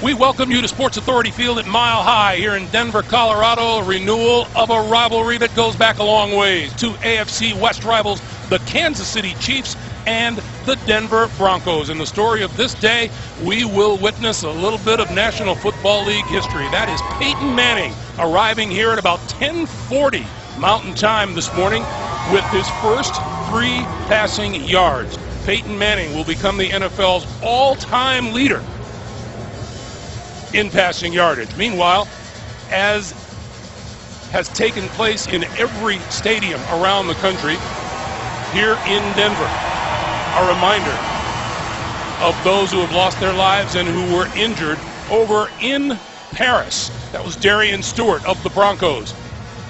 We welcome you to Sports Authority Field at Mile High here in Denver, Colorado, a renewal of a rivalry that goes back a long ways. Two AFC West rivals, the Kansas City Chiefs and the Denver Broncos. In the story of this day, we will witness a little bit of National Football League history. That is Peyton Manning arriving here at about 10:40 Mountain Time this morning with his first 3 passing yards. Peyton Manning will become the NFL's all-time leader in passing yardage. Meanwhile, as has taken place in every stadium around the country, here in Denver, a reminder of those who have lost their lives and who were injured over in Paris. That was Darian Stewart of the Broncos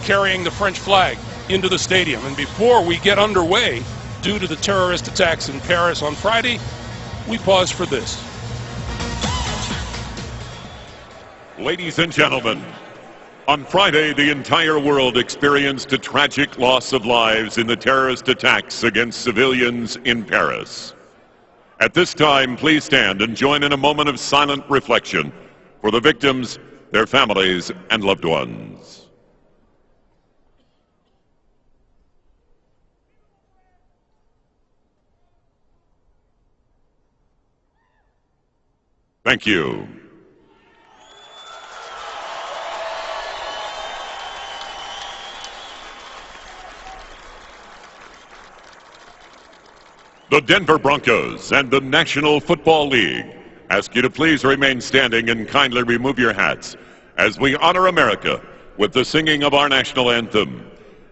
carrying the French flag into the stadium. And before we get underway, due to the terrorist attacks in Paris on Friday, we pause for this. Ladies and gentlemen, on Friday, the entire world experienced a tragic loss of lives in the terrorist attacks against civilians in Paris. At this time, please stand and join in a moment of silent reflection for the victims, their families, and loved ones. Thank you. The Denver Broncos and the National Football League ask you to please remain standing and kindly remove your hats as we honor America with the singing of our national anthem,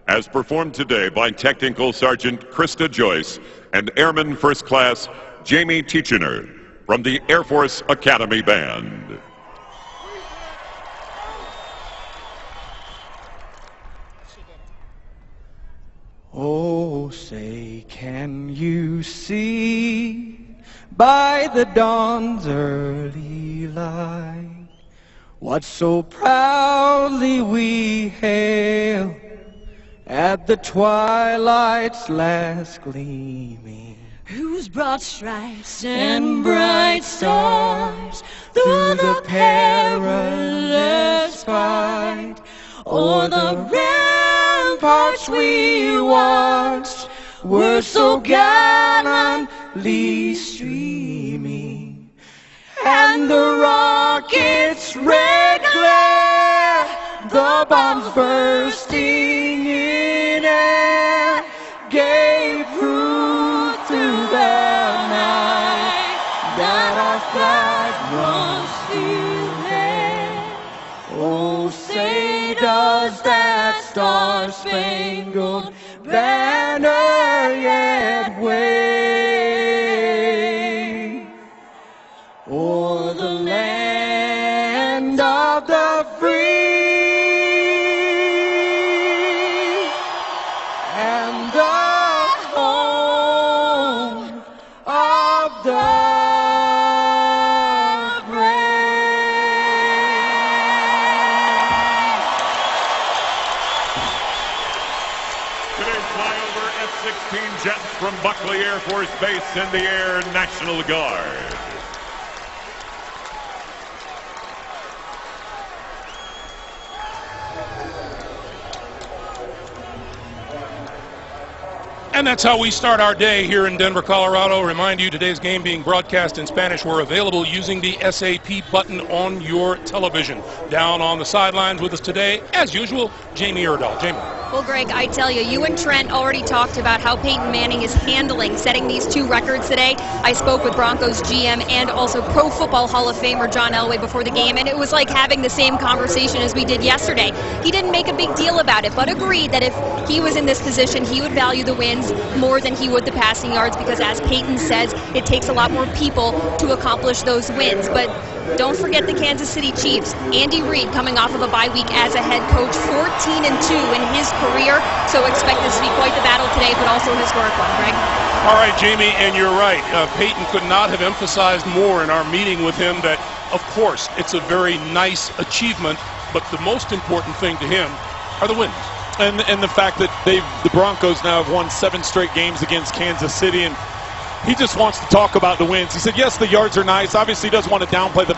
as performed today by Technical Sergeant Krista Joyce and Airman First Class Jamie Teachiner from the Air Force Academy Band. Oh, say, can you see by the dawn's early light what so proudly we hail at the twilight's last gleaming? Whose broad stripes and bright stars through the perilous fight o'er the ramparts we watched were so gallantly streaming, and the rockets' red glare, the bombs bursting in air, gave proof through the night that our flag was still there. Oh, say does that star-spangled banner yet wave o'er the land of the free and the home of the Today's flyover F-16 jets from Buckley Air Force Base in the Air National Guard. And that's how we start our day here in Denver, Colorado. Remind you, today's game being broadcast in Spanish. We're available using the SAP button on your television. Down on the sidelines with us today, as usual, Jamie Erdahl. Jamie. Well, Greg, I tell you, you and Trent already talked about how Peyton Manning is handling setting these 2 records today. I spoke with Broncos GM and also Pro Football Hall of Famer John Elway before the game, and it was like having the same conversation as we did yesterday. He didn't make a big deal about it, but agreed that if he was in this position, he would value the wins more than he would the passing yards, because as Peyton says, it takes a lot more people to accomplish those wins. But don't forget the Kansas City Chiefs. Andy Reid coming off of a bye week as a head coach, 14-2 in his career. So expect this to be quite the battle today, but also a historic one, Greg. All right, Jamie, and you're right. Peyton could not have emphasized more in our meeting with him that, of course, it's a very nice achievement, but the most important thing to him are the wins. And the fact that the Broncos now have won 7 straight games against Kansas City, and he just wants to talk about the wins. He said, yes, the yards are nice. Obviously, he doesn't want to downplay the